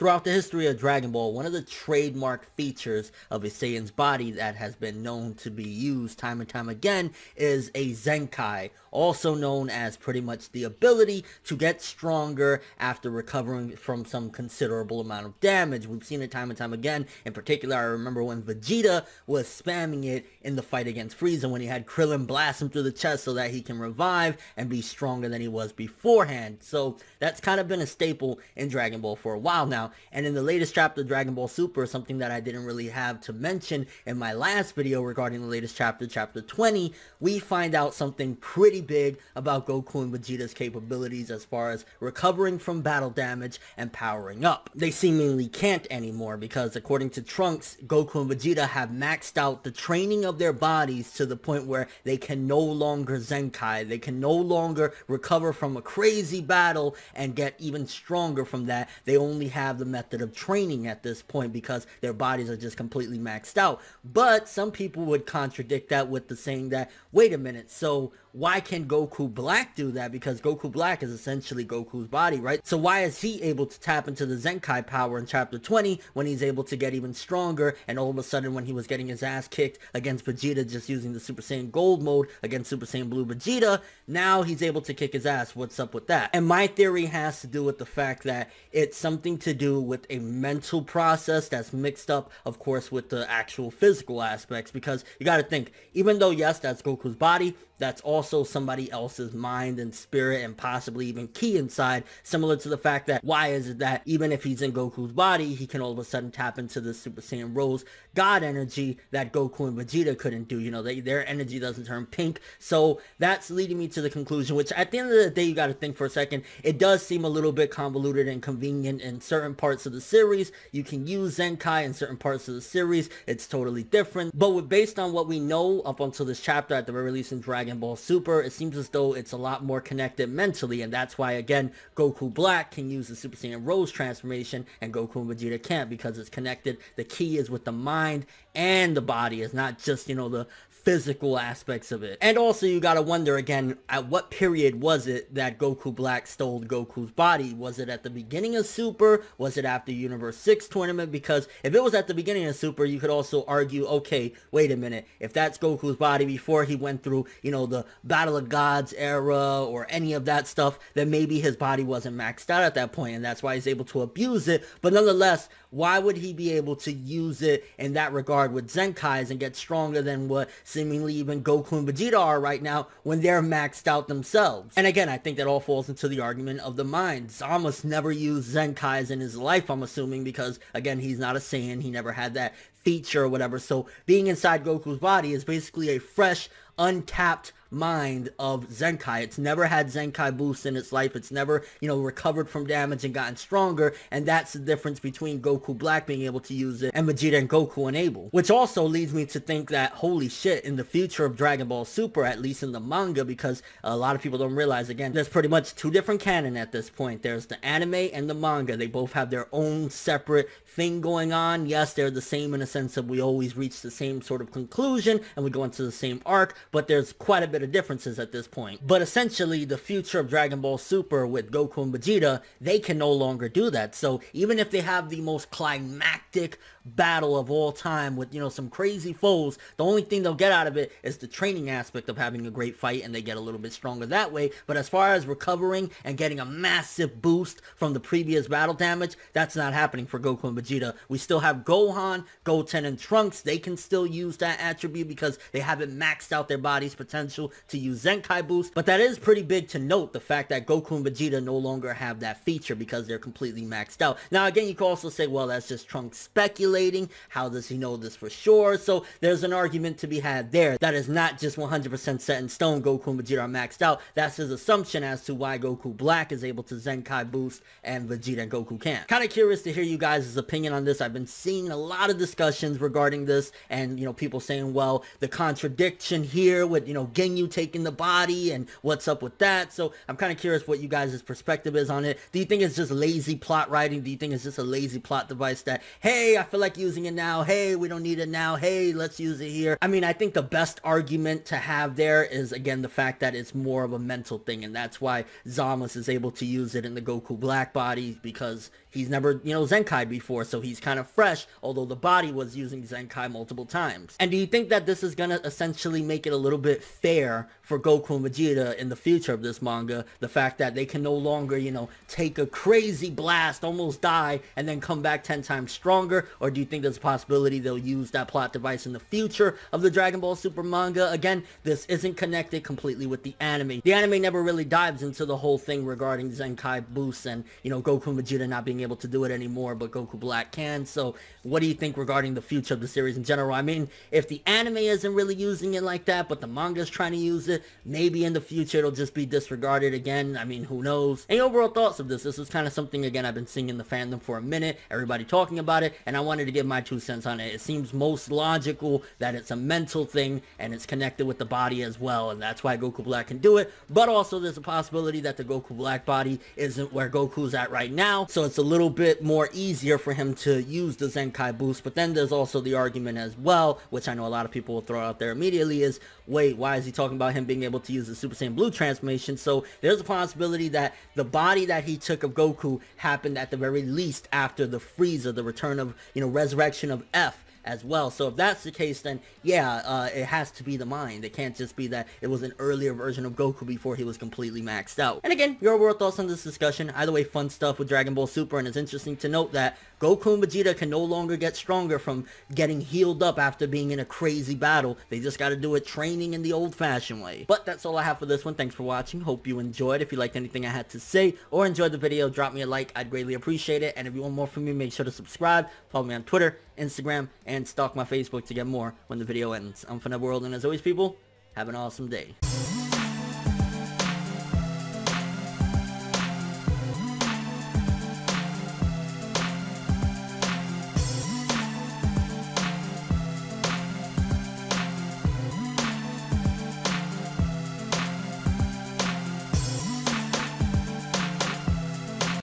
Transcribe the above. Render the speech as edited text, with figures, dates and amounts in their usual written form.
Throughout the history of Dragon Ball, one of the trademark features of a Saiyan's body that has been known to be used time and time again is a Zenkai, also known as pretty much the ability to get stronger after recovering from some considerable amount of damage. We've seen it time and time again. In particular, I remember when Vegeta was spamming it in the fight against Frieza when he had Krillin blast him through the chest so that he can revive and be stronger than he was beforehand. So that's kind of been a staple in Dragon Ball for a while now. And in the latest chapter of Dragon Ball Super, something that I didn't really have to mention in my last video regarding the latest chapter, chapter 20, we find out something pretty big about Goku and Vegeta's capabilities as far as recovering from battle damage and powering up. They seemingly can't anymore because according to Trunks, Goku and Vegeta have maxed out the training of their bodies to the point where they can no longer Zenkai. They can no longer recover from a crazy battle and get even stronger from that. They only have the method of training at this point because their bodies are just completely maxed out. But some people would contradict that with the saying that, wait a minute, so why can Goku Black do that? Because Goku Black is essentially Goku's body, right? So why is he able to tap into the Zenkai power in chapter 20 when he's able to get even stronger, and all of a sudden when he was getting his ass kicked against Vegeta just using the Super Saiyan Gold mode against Super Saiyan Blue Vegeta, now he's able to kick his ass? What's up with that? And my theory has to do with the fact that it's something to do with a mental process that's mixed up, of course, with the actual physical aspects, because you gotta think, even though yes, that's Goku's body, that's also somebody else's mind and spirit and possibly even ki inside, similar to the fact that why is it that even if he's in Goku's body, he can all of a sudden tap into the Super Saiyan Rose God energy that Goku and Vegeta couldn't do. You know, their energy doesn't turn pink. So that's leading me to the conclusion, which at the end of the day, you got to think for a second, it does seem a little bit convoluted and convenient in certain parts of the series. You can use Zenkai in certain parts of the series. It's totally different. But based on what we know up until this chapter, at the very least in Dragon Ball Super, it seems as though it's a lot more connected mentally, and that's why, again, Goku Black can use the Super Saiyan Rose transformation and Goku and Vegeta can't, because it's connected. The key is with the mind and the body. It's not just, you know, the physical aspects of it. And also you gotta wonder again, at what period was it that Goku Black stole Goku's body? Was it at the beginning of Super? Was it after Universe 6 tournament? Because if it was at the beginning of Super, you could also argue, okay, wait a minute, if that's Goku's body before he went through, you know, the Battle of Gods era or any of that stuff, then maybe his body wasn't maxed out at that point, and that's why he's able to abuse it. But nonetheless, why would he be able to use it in that regard with Zenkais and get stronger than what seemingly even Goku and Vegeta are right now when they're maxed out themselves? And again, I think that all falls into the argument of the mind. Zama's never used Zenkais in his life, I'm assuming, because again, he's not a Saiyan. He never had that feature or whatever. So being inside Goku's body is basically a fresh, untapped mind of Zenkai. It's never had Zenkai boost in its life. It's never, you know, recovered from damage and gotten stronger, and that's the difference between Goku Black being able to use it and Vegeta and Goku unable. Which also leads me to think that, holy shit, in the future of Dragon Ball Super, at least in the manga, because a lot of people don't realize, again, there's pretty much two different canon at this point. There's the anime and the manga. They both have their own separate thing going on. Yes, they're the same in a sense that we always reach the same sort of conclusion and we go into the same arc, but there's quite a bit of differences at this point. But essentially, the future of Dragon Ball Super with Goku and Vegeta, they can no longer do that. So even if they have the most climactic battle of all time with, you know, some crazy foes, the only thing they'll get out of it is the training aspect of having a great fight, and they get a little bit stronger that way. But as far as recovering and getting a massive boost from the previous battle damage, that's not happening for Goku and Vegeta. We still have Gohan, Goten, and Trunks. They can still use that attribute because they haven't maxed out their body's potential to use Zenkai boost. But that is pretty big to note, the fact that Goku and Vegeta no longer have that feature because they're completely maxed out. Now again, you can also say, well, that's just Trunks speculating. How does he know this for sure? So there's an argument to be had there. That is not just 100% set in stone. Goku and Vegeta are maxed out. That's his assumption as to why Goku Black is able to Zenkai boost and Vegeta and Goku can't. Kind of curious to hear you guys' opinion on this. I've been seeing a lot of discussions regarding this, and, you know, people saying, well, the contradiction here with, you know, Ginyu taking the body and what's up with that. So I'm kind of curious what you guys' perspective is on it. Do you think it's just lazy plot writing? Do you think it's just a lazy plot device that, hey, I feel like using it now, hey, we don't need it now, hey, let's use it here? I mean, I think the best argument to have there is, again, the fact that it's more of a mental thing, and that's why Zamasu is able to use it in the Goku Black body, because he's never, Zenkai before, so he's kind of fresh, although the body was using Zenkai multiple times. And do you think that this is gonna essentially make it a little bit fair for Goku and Vegeta in the future of this manga? The fact that they can no longer, take a crazy blast, almost die, and then come back 10 times stronger? Or do you think there's a possibility they'll use that plot device in the future of the Dragon Ball Super manga? Again, this isn't connected completely with the anime. The anime never really dives into the whole thing regarding Zenkai boosts and, Goku and Vegeta not being able to do it anymore, but Goku Black can. So what do you think regarding the future of the series in general? I mean, if the anime isn't really using it like that, but the manga's trying to use it, maybe in the future it'll just be disregarded again. I mean, who knows? Any overall thoughts of this? This is kind of something, again, I've been seeing in the fandom for a minute, everybody talking about it, and I wanted to give my 2 cents on it. It seems most logical that it's a mental thing, and it's connected with the body as well, and that's why Goku Black can do it. But also there's a possibility that the Goku Black body isn't where Goku's at right now, so it's a little bit more easier for him to use the Zenkai boost. But then there's also the argument as well, which I know a lot of people will throw out there immediately, is wait, why is he talking about him being able to use the Super Saiyan Blue transformation? So there's a possibility that the body that he took of Goku happened at the very least after the Frieza, the return of, resurrection of F as well. So if that's the case, then yeah, it has to be the mind. It can't just be that it was an earlier version of Goku before he was completely maxed out. And again, your overall thoughts on this discussion. Either way, fun stuff with Dragon Ball Super, and it's interesting to note that Goku and Vegeta can no longer get stronger from getting healed up after being in a crazy battle. They just got to do it training in the old-fashioned way. But that's all I have for this one. Thanks for watching. Hope you enjoyed. If you liked anything I had to say or enjoyed the video, drop me a like. I'd greatly appreciate it. And if you want more from me, make sure to subscribe. Follow me on Twitter, Instagram, and stalk my Facebook to get more when the video ends. I'm Finette World, and as always, people, have an awesome day.